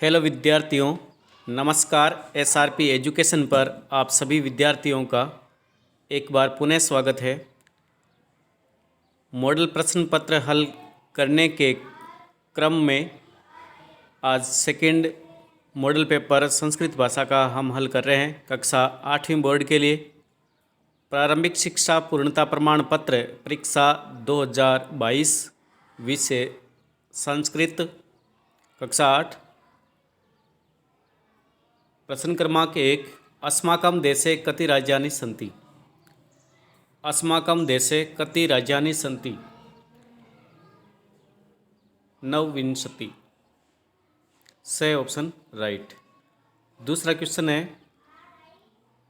Hello विद्यार्थियों, नमस्कार। SRP education पर आप सभी विद्यार्थियों का एक बार पुनः स्वागत है। मॉडल प्रश्न पत्र हल करने के क्रम में आज सेकंड मॉडल पेपर संस्कृत भाषा का हम हल कर रहे हैं कक्षा 8वीं बोर्ड के लिए। प्रारंभिक शिक्षा पूर्णता प्रमाण पत्र परीक्षा 2022 विषय संस्कृत कक्षा 8। प्रश्न क्रमांक 1। अस्माकं देशे कति राज्यानि सन्ति? अस्माकं देशे कति राज्यानि सन्ति? 29। से ऑप्शन राइट। दूसरा क्वेश्चन है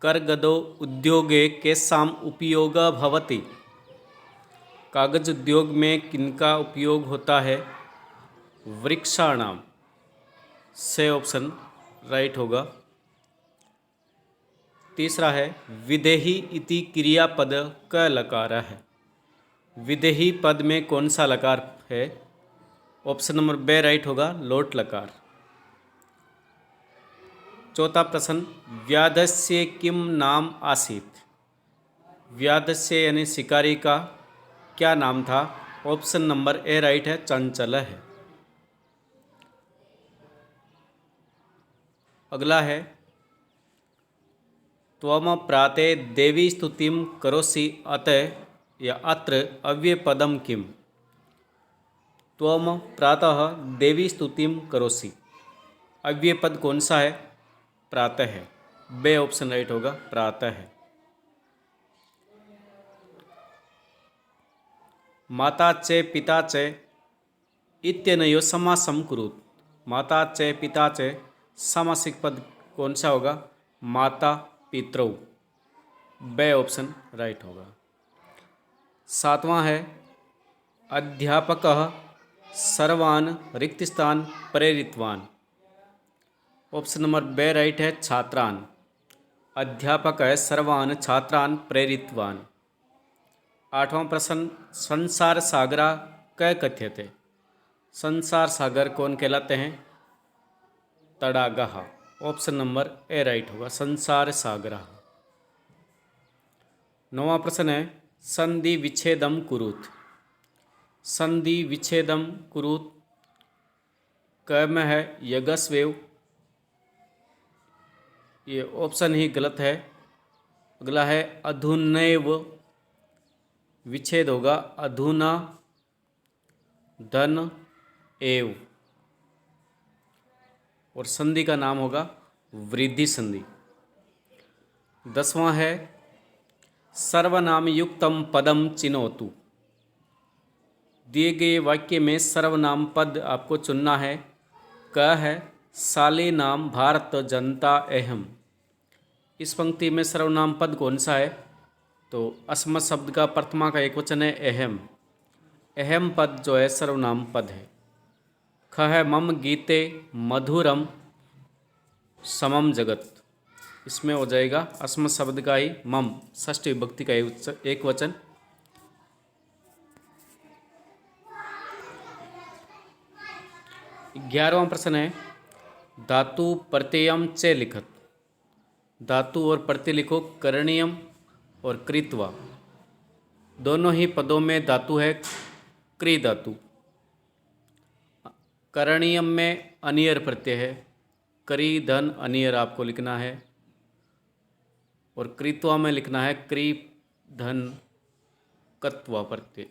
करगदो उद्योगे केषाम् उपयोगः भवति? कागज उद्योग में किनका उपयोग होता है? वृक्षाणाम। से ऑप्शन राइट होगा। तीसरा है विदेही इति क्रियापद क लकार है। विदेही पद में कौन सा लकार है? ऑप्शन नंबर बी राइट होगा, लोट लकार। चौथा प्रश्न व्याधस्य किम नाम आसीत? व्याधस्य यानी शिकारी का क्या नाम था? ऑप्शन नंबर ए राइट है, चंचल है। अगला है त्वम प्राते देवी स्तुतिं करोसि अतः या अत्र अव्ययपदम किम? त्वम प्रातः देवी स्तुतिं करोसि, अव्ययपद कौन सा है? प्रातः है। बे ऑप्शन राइट होगा, प्रातः है। माता चे पिता चे इत्यनयो समासं कुरुत। माता चे पिता चे सामासिक पद कौन सा होगा? माता पितरौ। बे ऑप्शन राइट होगा। सातवां है अध्यापकः सर्वान् रिक्तस्थान प्रेरितवान्। ऑप्शन नंबर बे राइट है, छात्रान्। अध्यापकः सर्वान् छात्रान् प्रेरितवान्। आठवां प्रश्न संसार सागरा क कथ्यते? संसार सागर कौन कहलाते हैं? तडागः। ऑप्शन नंबर ए राइट होगा, संसार सागरा। नौवां प्रश्न है संधि विच्छेदम कुरुत। संधि विच्छेदम कुरुत क में है यगस्वेव, ये ऑप्शन ही गलत है। अगला है अधुनैव, विच्छेद होगा अधुना धन एव, और संधि का नाम होगा वृद्धि संधि। 10वां है सर्वनाम युक्तम पदम चिनोतु। दिए गए वाक्य में सर्वनाम पद आपको चुनना है। क है शालीनाम भारत जनता अहम। इस पंक्ति में सर्वनाम पद कौन सा है? तो अस्मत् शब्द का प्रथमा का एक वचन है अहम। अहम पद जो है सर्वनाम पद है। ख है मम गीते मधुरम समम जगत। इसमें हो जाएगा अस्मत् शब्द का ही मम, षष्ठी विभक्ति का एक वचन। ग्यारहवां प्रश्न है धातु प्रत्ययम च लिखत। धातु और प्रत्यय लिखो करणीयम और कृत्वा। दोनों ही पदों में धातु है क्री धातु। करणीयम में अनियर प्रत्यय है, करी धन अनियर आपको लिखना है, और कृत्वा में लिखना है क्री धन कत्वा प्रत्यय।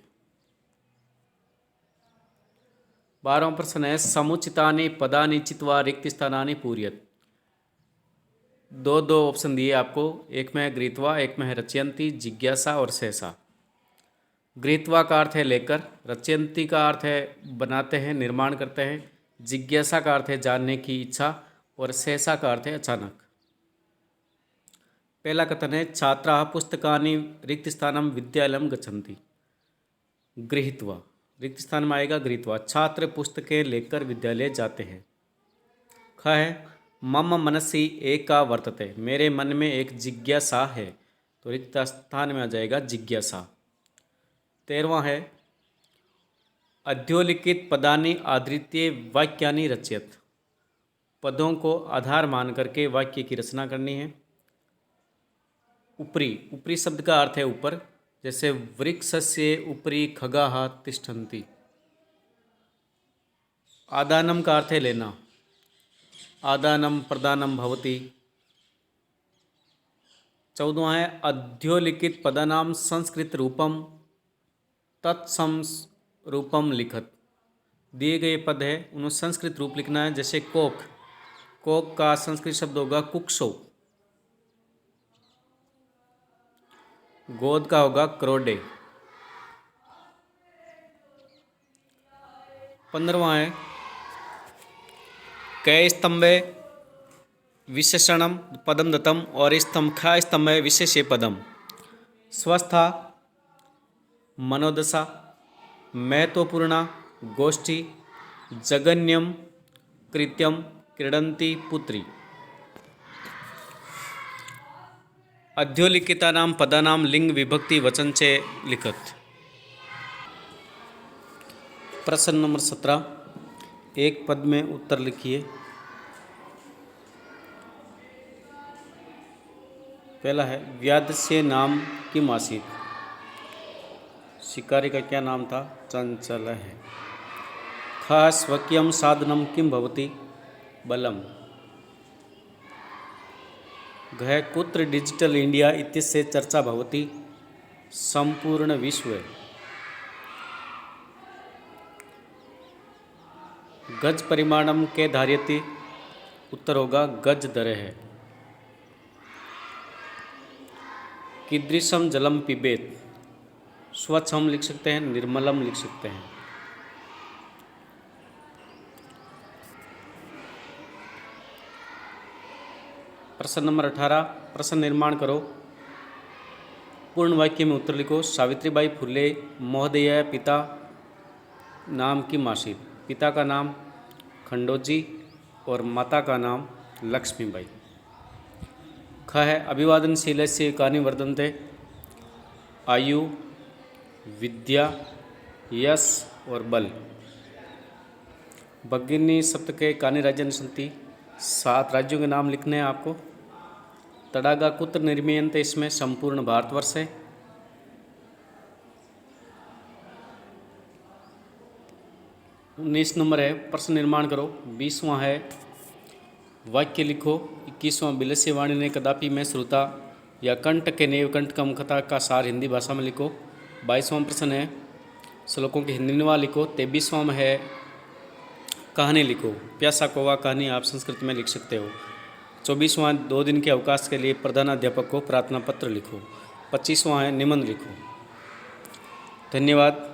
12वां प्रश्न है समुचितानि पदानि चित्वा रिक्त स्थानानि पूरयत। दो ऑप्शन दिए आपको, एक में है गृहीत्वा, एक में है रचयन्ति, जिज्ञासा और सहसा। गृहीत्वा का अर्थ है लेकर, रचयन्ति का अर्थ है बनाते हैं, निर्माण करते हैं, जिज्ञासा का अर्थ है जानने की इच्छा, और सहसा का अर्थ है अचानक। पहला कथन है छात्राः पुस्तकानि रिक्त स्थानम विद्यालयम गच्छन्ति। गृहीत्वा, रिक्त स्थान में आएगा गृहीत्वा। छात्र पुस्तकें लेकर विद्यालय जाते हैं। ख है मम मनसि एका वर्तते। मेरे मन में एक जिज्ञासा है, तो रिक्त स्थान में आ जाएगा जिज्ञासा। 13वां है अध्योलिखित पदानि आधृत्य वाक्यानि रचयत। पदों को आधार मान करके वाक्य की रचना करनी है। उपरी, उपरी शब्द का अर्थ है ऊपर, जैसे वृक्षस्य उपरी खगाः तिष्ठन्ति। आदानम का अर्थ है लेना, आदानम प्रदानम भवति। 14वां है अध्योलिखित पदानाम संस्कृत रूपम तत्सम रूपम लिखत। दिए गए पद है उन्हें संस्कृत रूप लिखना है। जैसे कोक, कोक का संस्कृत शब्द होगा कुक्षो, गोद का होगा क्रोडे। 15वां है कै स्तंभे विशेषणम पदम दत्तम और खा स्तंभे विशेषे पदम। स्वस्था, मनोदशा, महत्वपूर्ण, गोष्ठी, जगन्यम, कृत्यम, क्रीडन्ति, पुत्री। अध्योलिखितानां पदानां लिंग विभक्ति वचन चे लिखत। प्रश्न नंबर 17, एक पद में उत्तर लिखिए। पहला है व्याधस्य नाम किम आसीत्। शिकारी का क्या नाम था? चंचल है। ख स्वकीयम साधनम किम भवति। बलम। घ कुत्र डिजिटल इंडिया इत्यस्य चर्चा भवति। संपूर्ण विश्व। गज परिमाणम के धार्यति। उत्तर होगा गज दरे है। कीदृशम जलम पिबेत। स्वच्छ हम लिख सकते हैं, निर्मलम लिख सकते हैं। प्रश्न नंबर 18, प्रश्न निर्माण करो। पूर्ण वाक्य में उत्तर लिखो। सावित्रीबाई फुले महोदय पिता नाम किम आसीत्। पिता का नाम खंडोजी और माता का नाम लक्ष्मीबाई। ख है अभिवादनशीलस्य कानि वर्धन्ते। आयु, विद्या, यश और बल। भगिनी सप्तके कानि राज्यानि सन्ति। 7 राज्यों के नाम लिखने हैं आपको। तड़ागा कुत्र निर्मीयन्ते, इसमें संपूर्ण भारतवर्ष है। उन्नीस नंबर है प्रश्न निर्माण करो। 20वां है वाक्य लिखो। 21वां बिलस्य वाणी ने कदापि में श्रोता या कंठ के नेव कंठकम कथा का सार हिंदी भाषा में लिखो। 22वां प्रश्न है श्लोकों के हिंदी अनुवाद लिखो। 23वां में है कहानी लिखो। प्यासा कौवा कहानी आप संस्कृत में लिख सकते हो। 24वां 2 दिन के अवकाश के लिए प्रधानाध्यापक को प्रार्थना पत्र लिखो। 25वां है निबंध लिखो। धन्यवाद।